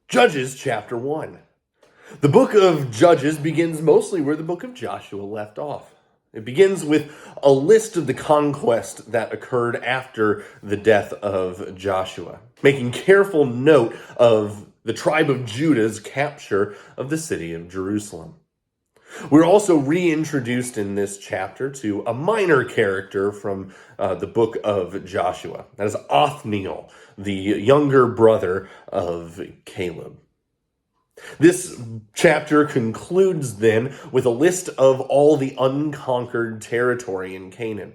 Judges chapter 1. The book of Judges begins mostly where the book of Joshua left off. It begins with a list of the conquest that occurred after the death of Joshua, making careful note of the tribe of Judah's capture of the city of Jerusalem. We're also reintroduced in this chapter to a minor character from the book of Joshua. That is Othniel, the younger brother of Caleb. This chapter concludes then with a list of all the unconquered territory in Canaan.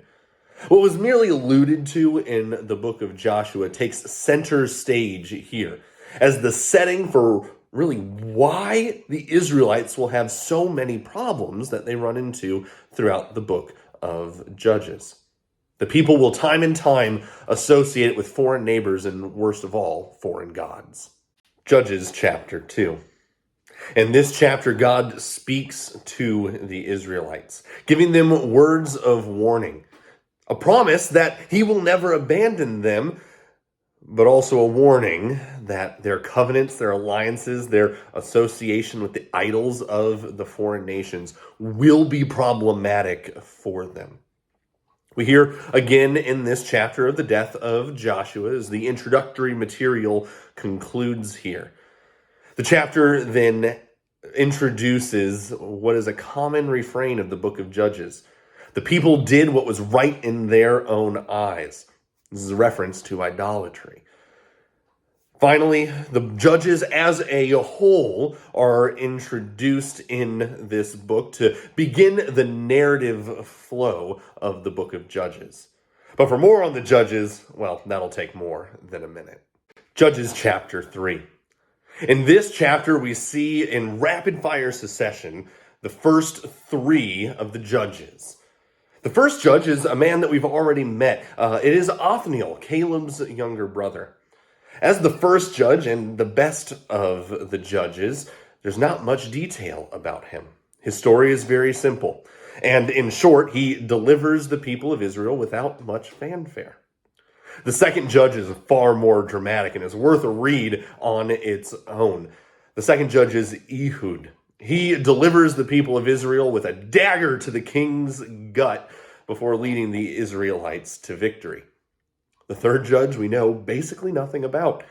What was merely alluded to in the book of Joshua takes center stage here as the setting for really why the Israelites will have so many problems that they run into throughout the book of Judges. The people will time and time associate it with foreign neighbors and, worst of all, foreign gods. Judges chapter 2. In this chapter, God speaks to the Israelites, giving them words of warning, a promise that he will never abandon them, but also a warning that their covenants, their alliances, their association with the idols of the foreign nations will be problematic for them. We hear again in this chapter of the death of Joshua as the introductory material concludes here. The chapter then introduces what is a common refrain of the book of Judges. The people did what was right in their own eyes. This is a reference to idolatry. Finally, the judges as a whole are introduced in this book to begin the narrative flow of the book of Judges. But for more on the judges, well, that'll take more than a minute. Judges chapter 3. In this chapter, we see in rapid fire succession the first three of the judges. The first judge is a man that we've already met. It is Othniel, Caleb's younger brother. As the first judge and the best of the judges, there's not much detail about him. His story is very simple. And in short, he delivers the people of Israel without much fanfare. The second judge is far more dramatic and is worth a read on its own. The second judge is Ehud. He delivers the people of Israel with a dagger to the king's gut before leading the Israelites to victory. The third judge we know basically nothing about.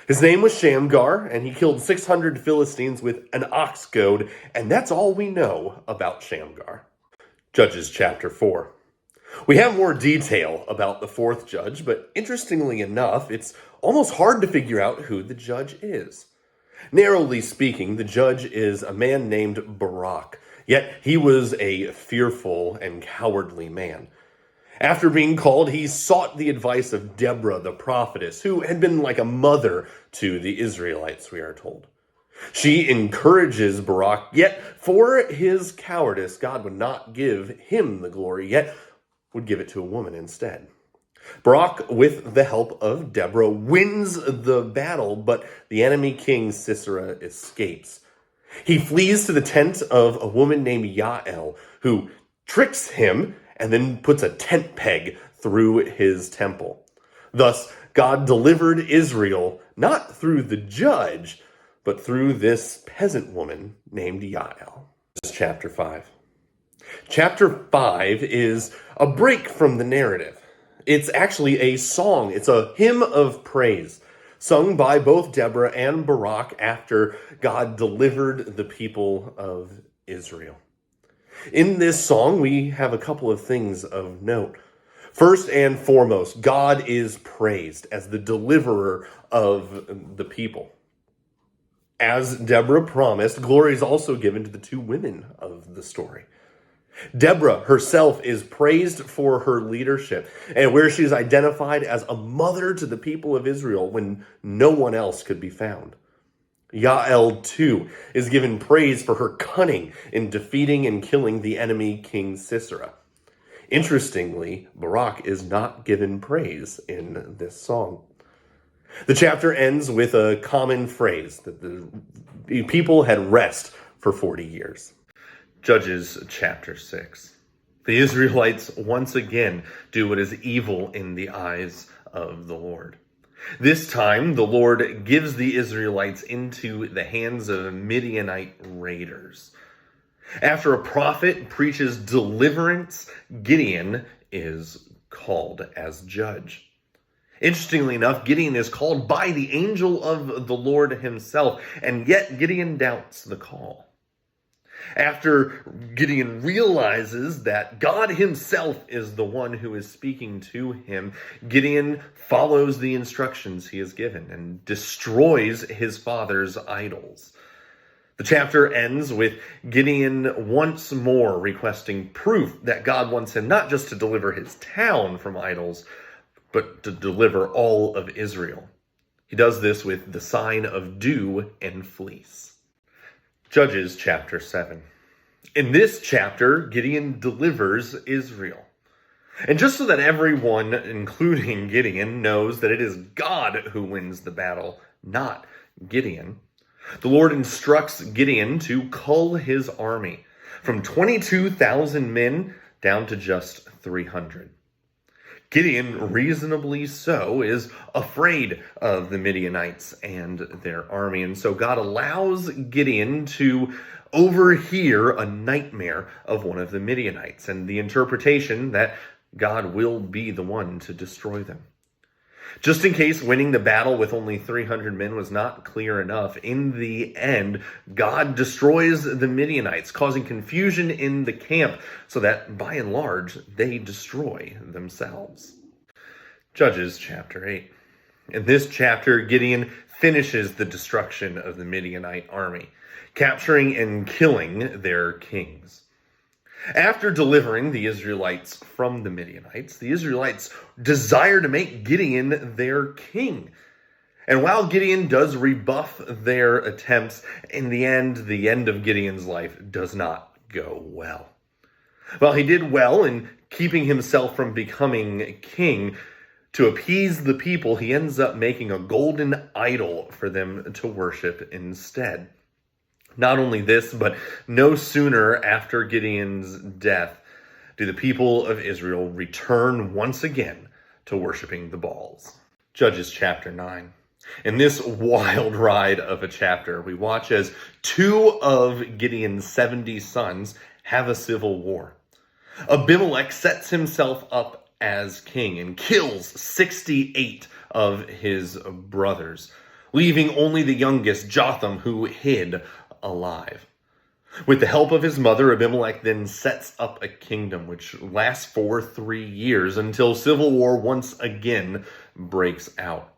His name was Shamgar, and he killed 600 Philistines with an ox goad, and that's all we know about Shamgar. Judges chapter 4. We have more detail about the fourth judge, but interestingly enough, it's almost hard to figure out who the judge is. Narrowly speaking, the judge is a man named Barak, yet he was a fearful and cowardly man. After being called, he sought the advice of Deborah, the prophetess, who had been like a mother to the Israelites, we are told. She encourages Barak, yet for his cowardice, God would not give him the glory, yet would give it to a woman instead. Barak, with the help of Deborah, wins the battle, but the enemy king Sisera escapes. He flees to the tent of a woman named Yael, who tricks him and then puts a tent peg through his temple. Thus, God delivered Israel not through the judge, but through this peasant woman named Yael. This is chapter 5. Chapter 5 is a break from the narrative. It's actually a song. It's a hymn of praise sung by both Deborah and Barak after God delivered the people of Israel. In this song, we have a couple of things of note. First and foremost, God is praised as the deliverer of the people. As Deborah promised, glory is also given to the two women of the story. Deborah herself is praised for her leadership, and where she is identified as a mother to the people of Israel when no one else could be found. Yael, too, is given praise for her cunning in defeating and killing the enemy King Sisera. Interestingly, Barak is not given praise in this song. The chapter ends with a common phrase that the people had rest for 40 years. Judges chapter 6. The Israelites once again do what is evil in the eyes of the Lord. This time, the Lord gives the Israelites into the hands of Midianite raiders. After a prophet preaches deliverance, Gideon is called as judge. Interestingly enough, Gideon is called by the angel of the Lord himself, and yet Gideon doubts the call. After Gideon realizes that God himself is the one who is speaking to him, Gideon follows the instructions he is given and destroys his father's idols. The chapter ends with Gideon once more requesting proof that God wants him not just to deliver his town from idols, but to deliver all of Israel. He does this with the sign of dew and fleece. Judges chapter 7. In this chapter, Gideon delivers Israel. And just so that everyone, including Gideon, knows that it is God who wins the battle, not Gideon, the Lord instructs Gideon to cull his army from 22,000 men down to just 300. Gideon, reasonably so, is afraid of the Midianites and their army. And so God allows Gideon to overhear a nightmare of one of the Midianites and the interpretation that God will be the one to destroy them. Just in case winning the battle with only 300 men was not clear enough, in the end, God destroys the Midianites, causing confusion in the camp so that, by and large, they destroy themselves. Judges chapter 8. In this chapter, Gideon finishes the destruction of the Midianite army, capturing and killing their kings. After delivering the Israelites from the Midianites, the Israelites desire to make Gideon their king. And while Gideon does rebuff their attempts, in the end of Gideon's life does not go well. While he did well in keeping himself from becoming king, to appease the people, he ends up making a golden idol for them to worship instead. Not only this, but no sooner after Gideon's death do the people of Israel return once again to worshiping the Baals. Judges chapter 9. In this wild ride of a chapter, we watch as 2 of Gideon's 70 sons have a civil war. Abimelech sets himself up as king and kills 68 of his brothers, leaving only the youngest, Jotham, who hid alive. With the help of his mother, Abimelech then sets up a kingdom which lasts for 3 years until civil war once again breaks out.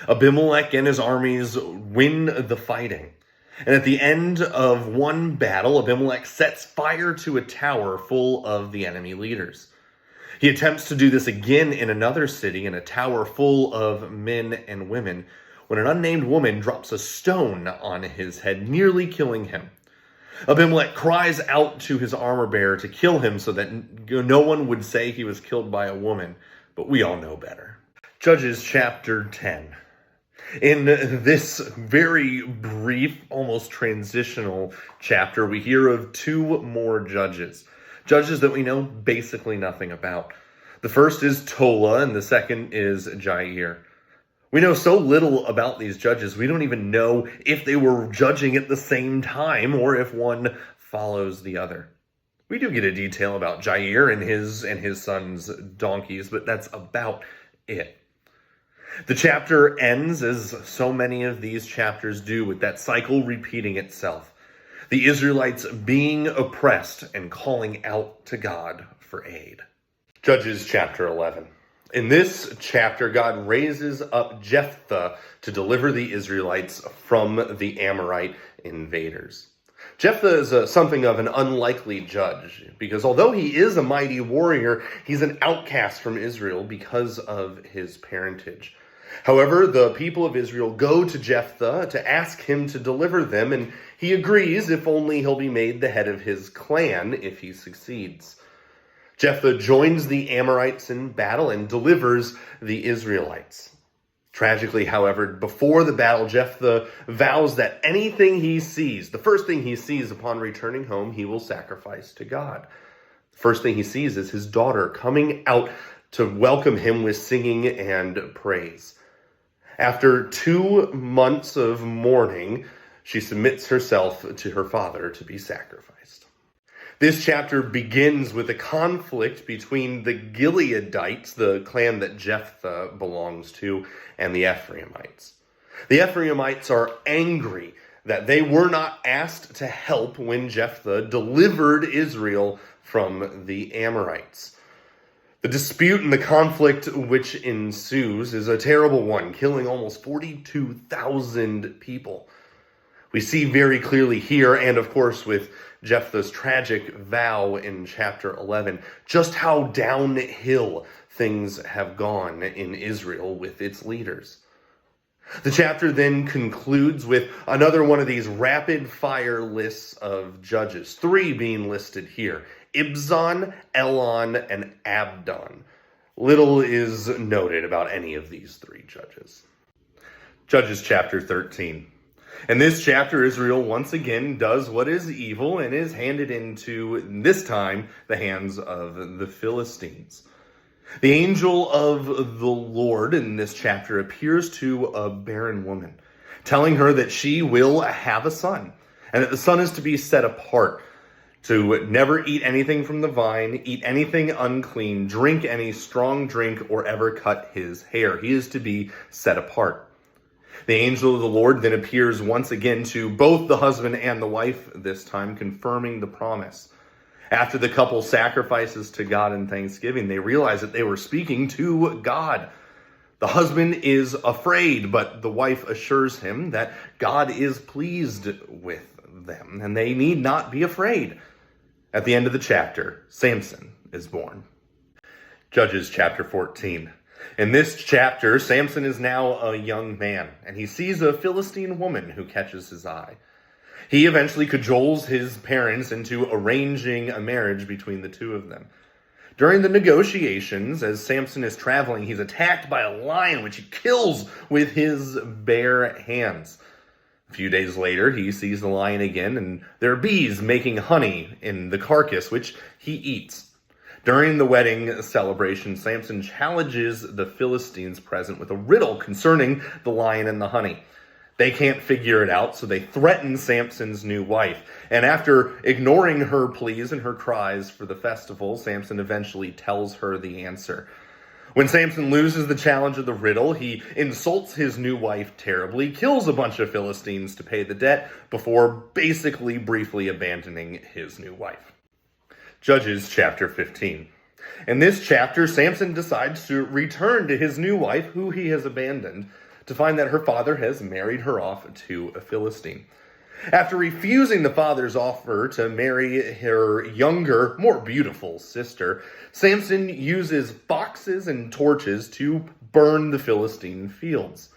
Abimelech and his armies win the fighting. And at the end of one battle, Abimelech sets fire to a tower full of the enemy leaders. He attempts to do this again in another city, in a tower full of men and women, when an unnamed woman drops a stone on his head, nearly killing him. Abimelech cries out to his armor-bearer to kill him so that no one would say he was killed by a woman, but we all know better. Judges chapter 10. In this very brief, almost transitional chapter, we hear of 2 more judges that we know basically nothing about. The first is Tola, and the second is Jair. We know so little about these judges, we don't even know if they were judging at the same time or if one follows the other. We do get a detail about Jair and his son's donkeys, but that's about it. The chapter ends, as so many of these chapters do, with that cycle repeating itself. The Israelites being oppressed and calling out to God for aid. Judges chapter 11. In this chapter, God raises up Jephthah to deliver the Israelites from the Amorite invaders. Jephthah is something of an unlikely judge, because although he is a mighty warrior, he's an outcast from Israel because of his parentage. However, the people of Israel go to Jephthah to ask him to deliver them, and he agrees if only he'll be made the head of his clan if he succeeds. Jephthah joins the Amorites in battle and delivers the Israelites. Tragically, however, before the battle, Jephthah vows that anything he sees, the first thing he sees upon returning home, he will sacrifice to God. The first thing he sees is his daughter coming out to welcome him with singing and praise. After 2 months of mourning, she submits herself to her father to be sacrificed. This chapter begins with a conflict between the Gileadites, the clan that Jephthah belongs to, and the Ephraimites. The Ephraimites are angry that they were not asked to help when Jephthah delivered Israel from the Amorites. The dispute and the conflict which ensues is a terrible one, killing almost 42,000 people. We see very clearly here, and of course with Jephthah's tragic vow in chapter 11, just how downhill things have gone in Israel with its leaders. The chapter then concludes with another one of these rapid-fire lists of judges, 3 being listed here: Ibzan, Elon, and Abdon. Little is noted about any of these 3 judges. Judges chapter 13. In this chapter, Israel once again does what is evil and is handed into, this time, the hands of the Philistines. The angel of the Lord in this chapter appears to a barren woman, telling her that she will have a son, and that the son is to be set apart, to never eat anything from the vine, eat anything unclean, drink any strong drink, or ever cut his hair. He is to be set apart. The angel of the Lord then appears once again to both the husband and the wife, this time confirming the promise. After the couple sacrifices to God in thanksgiving, they realize that they were speaking to God. The husband is afraid, but the wife assures him that God is pleased with them, and they need not be afraid. At the end of the chapter, Samson is born. Judges chapter 14. In this chapter, Samson is now a young man, and he sees a Philistine woman who catches his eye. He eventually cajoles his parents into arranging a marriage between the two of them. During the negotiations, as Samson is traveling, he's attacked by a lion, which he kills with his bare hands. A few days later, he sees the lion again, and there are bees making honey in the carcass, which he eats. During the wedding celebration, Samson challenges the Philistines present with a riddle concerning the lion and the honey. They can't figure it out, so they threaten Samson's new wife. And after ignoring her pleas and her cries for the festival, Samson eventually tells her the answer. When Samson loses the challenge of the riddle, he insults his new wife terribly, kills a bunch of Philistines to pay the debt, before basically briefly abandoning his new wife. Judges chapter 15. In this chapter, Samson decides to return to his new wife, who he has abandoned, to find that her father has married her off to a Philistine. After refusing the father's offer to marry her younger, more beautiful sister, Samson uses foxes and torches to burn the Philistine fields.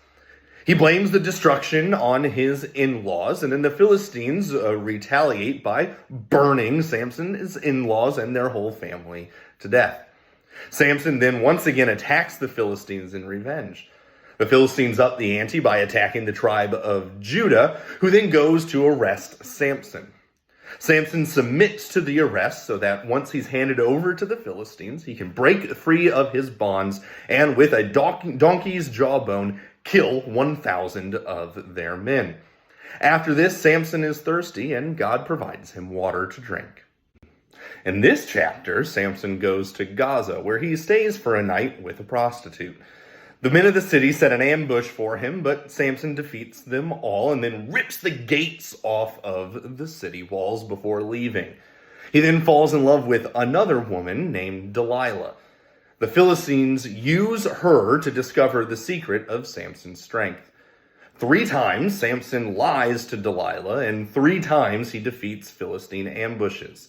He blames the destruction on his in-laws, and then the Philistines retaliate by burning Samson's in-laws and their whole family to death. Samson then once again attacks the Philistines in revenge. The Philistines up the ante by attacking the tribe of Judah, who then goes to arrest Samson. Samson submits to the arrest so that once he's handed over to the Philistines, he can break free of his bonds and with a donkey's jawbone, kill 1,000 of their men. After this, Samson is thirsty and God provides him water to drink. In this chapter, Samson goes to Gaza, where he stays for a night with a prostitute. The men of the city set an ambush for him, but Samson defeats them all and then rips the gates off of the city walls before leaving. He then falls in love with another woman named Delilah. The Philistines use her to discover the secret of Samson's strength. 3 times Samson lies to Delilah, and 3 times he defeats Philistine ambushes.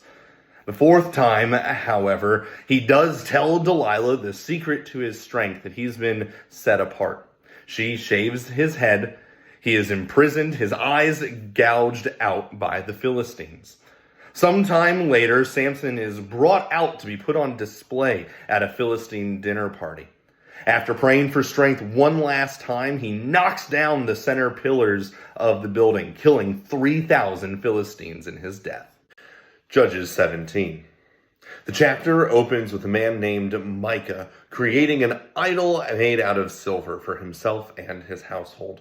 The 4th time, however, he does tell Delilah the secret to his strength, that he's been set apart. She shaves his head, he is imprisoned, his eyes gouged out by the Philistines. Sometime later, Samson is brought out to be put on display at a Philistine dinner party. After praying for strength one last time, he knocks down the center pillars of the building, killing 3,000 Philistines in his death. Judges 17. The chapter opens with a man named Micah creating an idol made out of silver for himself and his household.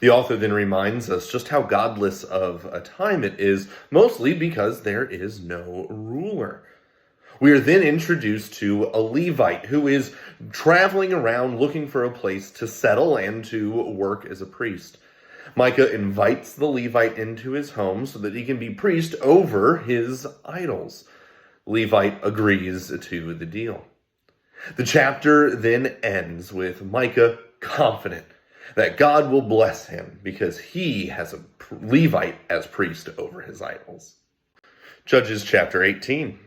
The author then reminds us just how godless of a time it is, mostly because there is no ruler. We are then introduced to a Levite who is traveling around looking for a place to settle and to work as a priest. Micah invites the Levite into his home so that he can be priest over his idols. Levite agrees to the deal. The chapter then ends with Micah confident that God will bless him because he has a Levite as priest over his idols. Judges chapter 18.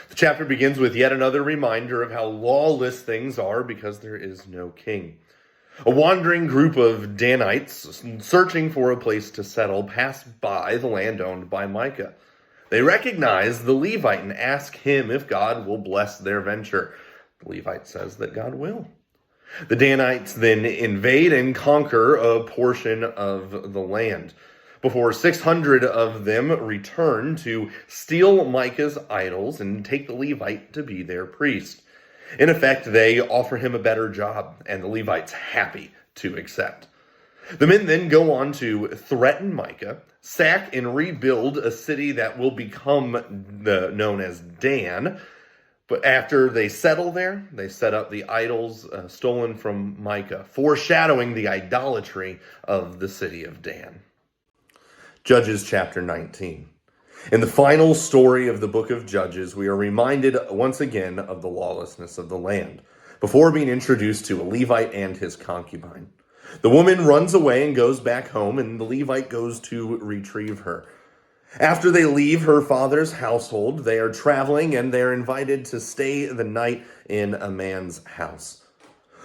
The chapter begins with yet another reminder of how lawless things are because there is no king. A wandering group of Danites searching for a place to settle pass by the land owned by Micah. They recognize the Levite and ask him if God will bless their venture. The Levite says that God will. The Danites then invade and conquer a portion of the land before 600 of them return to steal Micah's idols and take the Levite to be their priest. In effect, they offer him a better job, and the Levite's happy to accept. The men then go on to threaten Micah, sack and rebuild a city that will become known as Dan. But after they settle there, they set up the idols stolen from Micah, foreshadowing the idolatry of the city of Dan. Judges chapter 19. In the final story of the book of Judges, we are reminded once again of the lawlessness of the land, before being introduced to a Levite and his concubine. The woman runs away and goes back home, and the Levite goes to retrieve her. After they leave her father's household, they are traveling and they are invited to stay the night in a man's house.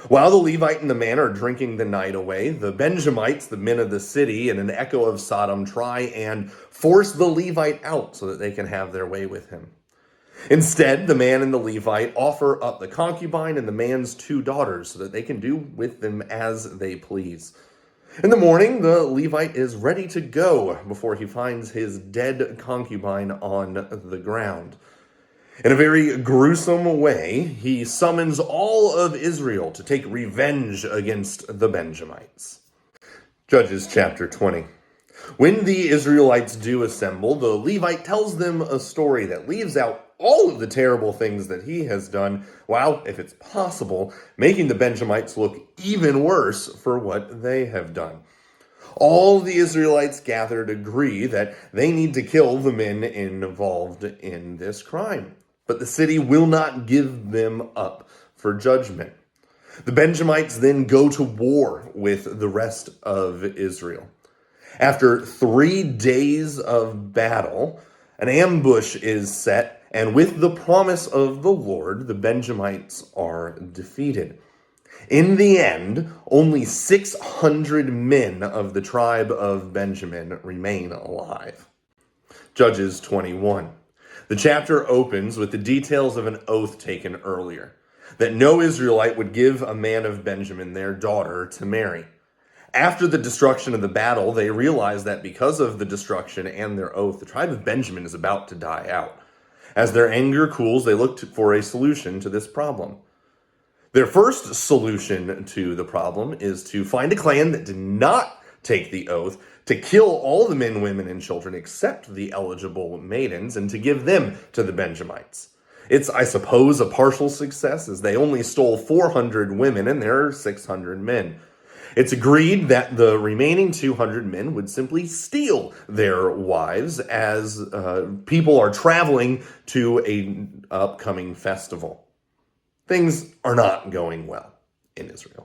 While the Levite and the man are drinking the night away, the Benjamites, the men of the city, and an echo of Sodom try and force the Levite out so that they can have their way with him. Instead, the man and the Levite offer up the concubine and the man's 2 daughters so that they can do with them as they please. In the morning, the Levite is ready to go before he finds his dead concubine on the ground. In a very gruesome way, he summons all of Israel to take revenge against the Benjamites. Judges chapter 20. When the Israelites do assemble, the Levite tells them a story that leaves out all of the terrible things that he has done, while, if it's possible, making the Benjamites look even worse for what they have done. All the Israelites gathered agree that they need to kill the men involved in this crime, but the city will not give them up for judgment. The Benjamites then go to war with the rest of Israel. After 3 days of battle, an ambush is set, and with the promise of the Lord, the Benjamites are defeated. In the end, only 600 men of the tribe of Benjamin remain alive. Judges 21. The chapter opens with the details of an oath taken earlier, that no Israelite would give a man of Benjamin their daughter to marry. After the destruction of the battle, they realize that because of the destruction and their oath, the tribe of Benjamin is about to die out. As their anger cools, they look for a solution to this problem. Their first solution to the problem is to find a clan that did not take the oath, to kill all the men, women, and children except the eligible maidens, and to give them to the Benjamites. It's, I suppose, a partial success, as they only stole 400 women and there are 600 men. It's agreed that the remaining 200 men would simply steal their wives as people are traveling to an upcoming festival. Things are not going well in Israel.